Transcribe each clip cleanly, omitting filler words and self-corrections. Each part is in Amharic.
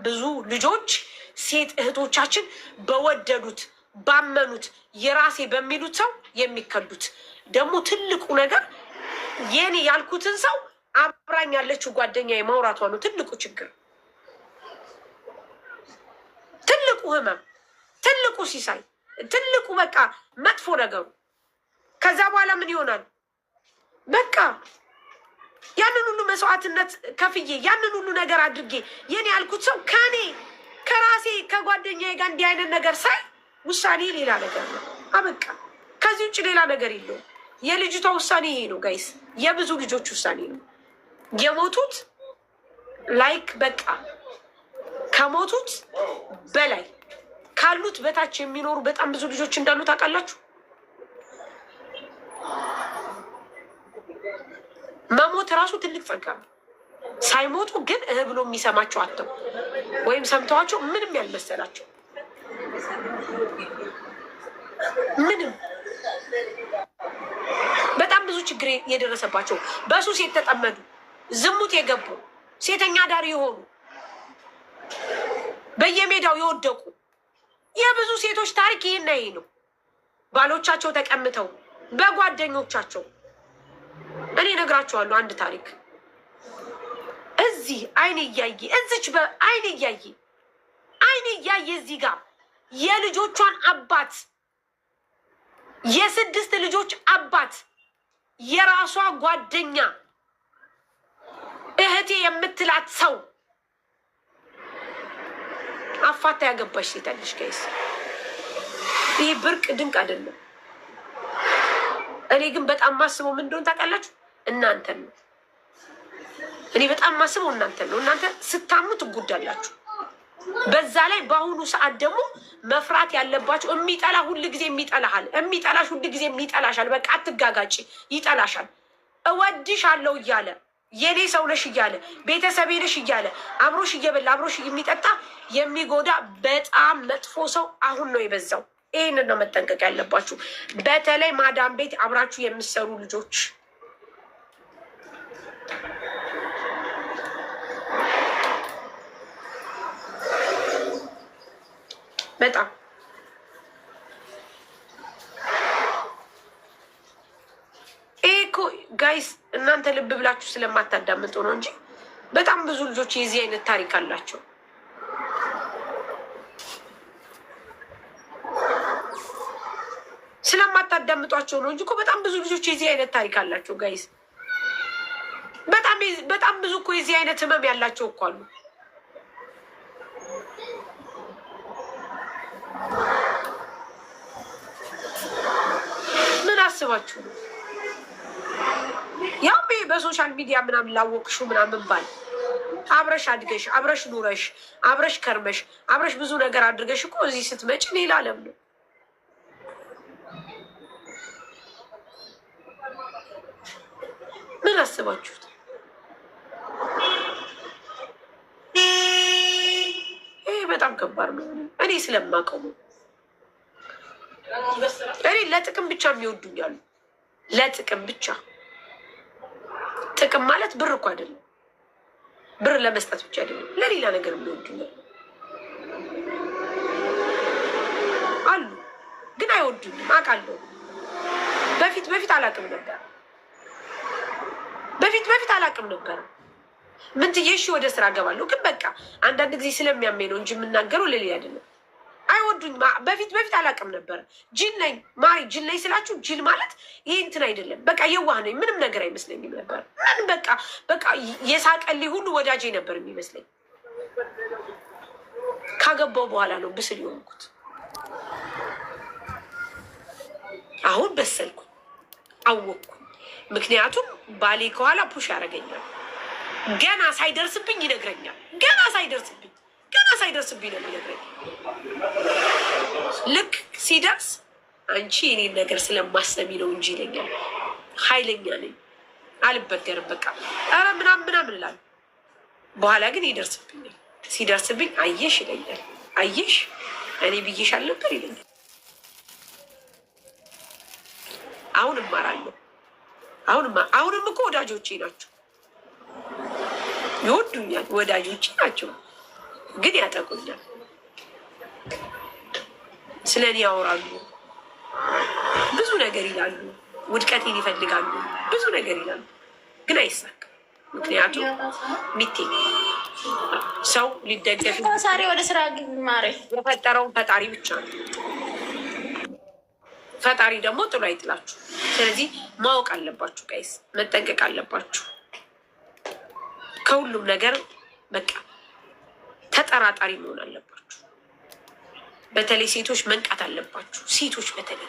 ብዙ ልጆች ሴት እህቶቻችን በወደዱት ባመኑት የራሴ በሚሉት ሰው የሚከዱት። ደግሞ ትልቁ ነገር የኔ ያልኩትን ሰው አብራኝ ያለችው ጓደኛዬ ማውራቷ ነው ትልቁ ችግር፣ ትልቁ ህመም፣ ትልቁ ሲሳይ፣ ትልቁ በቃ መጥፎ ነገሩ። ከዛ በኋላ ምን ይሆናል? በቃ ያንን ሁሉ መስዋዕትነት ከፍዬ ያንን ሁሉ ነገር አድርጌ የኔ ያልኩት ሰው ከኔ ከራሴ ከጓደኛዬ ጋር እንዲህ አይነት ነገር ሳይ ውሳኔ ሌላ ነገር ነው። አበቃ። ከዚህ ውጭ ሌላ ነገር የለውም። የልጅቷ ውሳኔ ይሄ ነው ጋይስ፣ የብዙ ልጆች ውሳኔ ነው። የሞቱት ላይክ በቃ ከሞቱት በላይ ካሉት በታች የሚኖሩ በጣም ብዙ ልጆች እንዳሉ ታውቃላችሁ። መሞት ራሱ ትልቅ ጸጋ ነው። ሳይሞቱ ግን ብሎ የሚሰማቸው አተው ወይም ሰምተዋቸው ምንም ያልመሰላቸው ምንም በጣም ብዙ ችግር የደረሰባቸው በሱስ የተጠመዱ ዝሙት የገቡ ሴተኛ ዳር የሆኑ በየሜዳው የወደቁ የብዙ ሴቶች ታሪክ ይሄና ይሄ ነው። ባሎቻቸው ተቀምተው በጓደኞቻቸው እኔ ነግራቸዋለሁ አንድ ታሪክ እዚህ አይኔ እያየ እዚች በአይኔ እያየ እዚህ ጋር የልጆቿን አባት የ6 ልጆች አባት የራሷ ጓደኛ እህቴ የምትላት ሰው አፋታ ያገባሽ ሴት አለሽ ጋይስ። ይሄ ብርቅ ድንቅ አይደለም። እኔ ግን በጣም ማስበው ምን እንደሆነ ታውቃላችሁ? እናንተን ነው። እኔ በጣም ማስበው እናንተን ነው። እናንተ ስታምኑ ትጎዳላችሁ። በዛ ላይ በአሁኑ ሰዓት ደግሞ መፍራት ያለባችሁ የሚጠላ ሁል ጊዜ የሚጠላሃል፣ የሚጠላሽ ሁል ጊዜ የሚጠላሻል። በቃ አትጋጋጭ፣ ይጠላሻል። እወድሻለሁ እያለ የኔ ሰው ነሽ እያለ ቤተሰቤ ነሽ እያለ አብሮሽ እየበላ አብሮሽ የሚጠጣ የሚጎዳ በጣም መጥፎ ሰው አሁን ነው የበዛው። ይህንን ነው መጠንቀቅ ያለባችሁ። በተለይ ማዳም ቤት አብራችሁ የምትሰሩ ልጆች በጣም ይሄ እኮ ጋይስ እናንተ ልብ ብላችሁ ስለማታዳምጡ ነው እንጂ በጣም ብዙ ልጆች የዚህ አይነት ታሪክ አላቸው። ስለማታዳምጧቸው ነው እንጂ እኮ በጣም ብዙ ልጆች የዚህ አይነት ታሪክ አላቸው ጋይስ። በጣም ብዙ እኮ የዚህ አይነት ህመም ያላቸው እኮ አሉ። ምን አስባችሁ ነው? ያው በሶሻል ሚዲያ ምናምን ላወቅሹ ምናምን ባል አብረሽ አድገሽ አብረሽ ኑረሽ አብረሽ ከርመሽ አብረሽ ብዙ ነገር አድርገሽ እኮ እዚህ ስትመጪ ሌላ ዓለም ነው። ምን አስባችሁት? ይሄ በጣም ከባድ ነው። እኔ ስለማውቀው ነው። እኔ ለጥቅም ብቻ የሚወዱኛሉ። ለጥቅም ብቻ። ጥቅም ማለት ብር እኮ አይደለም። ብር ለመስጠት ብቻ አይደለም፣ ለሌላ ነገር የሚወዱኛል አሉ። ግን አይወዱኝም አውቃለሁ። በፊት አላውቅም ነበር። በፊት አላውቅም ነበር። ምን ትዬ እሺ ወደ ስራ እገባለሁ። ግን በቃ አንዳንድ ጊዜ ስለሚያመኝ ነው እንጂ የምናገረው ለሌላ አይደለም። አይወዱኝም። በፊት አላውቅም ነበር። ጅል ነኝ ማሪ። ጅል ነኝ ስላችሁ ጅል ማለት ይሄ እንትን አይደለም። በቃ የዋህ ነኝ። ምንም ነገር አይመስለኝም ነበር። ምን በቃ የሳቀልኝ ሁሉ ወዳጄ ነበር የሚመስለኝ። ካገባው በኋላ ነው ብስል የሆንኩት። አሁን በሰልኩ አወቅኩ። ምክንያቱም ባሌ ከኋላ ፑሽ ያደርገኛል። ገና ሳይደርስብኝ ይነግረኛል። ገና ሳይደርስብኝ ነው የሚነግረኝ። ልክ ሲደርስ አንቺ የኔን ነገር ስለማሰሚ ነው እንጂ ይለኛል። ኃይለኛ ነኝ፣ አልበገርም። በቃ ኧረ ምናምን እላለሁ። በኋላ ግን ይደርስብኛል። ሲደርስብኝ አየሽ ይለኛል። አየሽ እኔ ብዬሽ አልነበር ይለኛል። አሁን እማራለሁ። አሁንም እኮ ወዳጆቼ ናቸው፣ ይወዱኛል፣ ወዳጆቼ ናቸው። ግን ያጠቁኛል። ስለ እኔ ያወራሉ፣ ብዙ ነገር ይላሉ፣ ውድቀቴን ይፈልጋሉ፣ ብዙ ነገር ይላሉ፣ ግን አይሳካም። ምክንያቱም ሚቴ ሰው ሊደገፍ ሳሪ ወደ ስራ ማረ የፈጠረውን ፈጣሪ ብቻ ነው። ፈጣሪ ደግሞ ጥሎ አይጥላችሁ። ስለዚህ ማወቅ አለባችሁ ጋይስ፣ መጠንቀቅ አለባችሁ ከሁሉም ነገር። በቃ ተጠራጣሪ መሆን አለባችሁ። በተለይ ሴቶች መንቃት አለባችሁ። ሴቶች በተለይ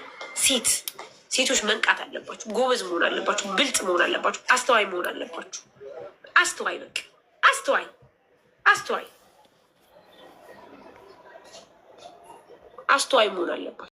ሴቶች መንቃት አለባችሁ። ጎበዝ መሆን አለባችሁ። ብልጥ መሆን አለባችሁ። አስተዋይ መሆን አለባችሁ። አስተዋይ በቃ አስተዋይ መሆን አለባችሁ።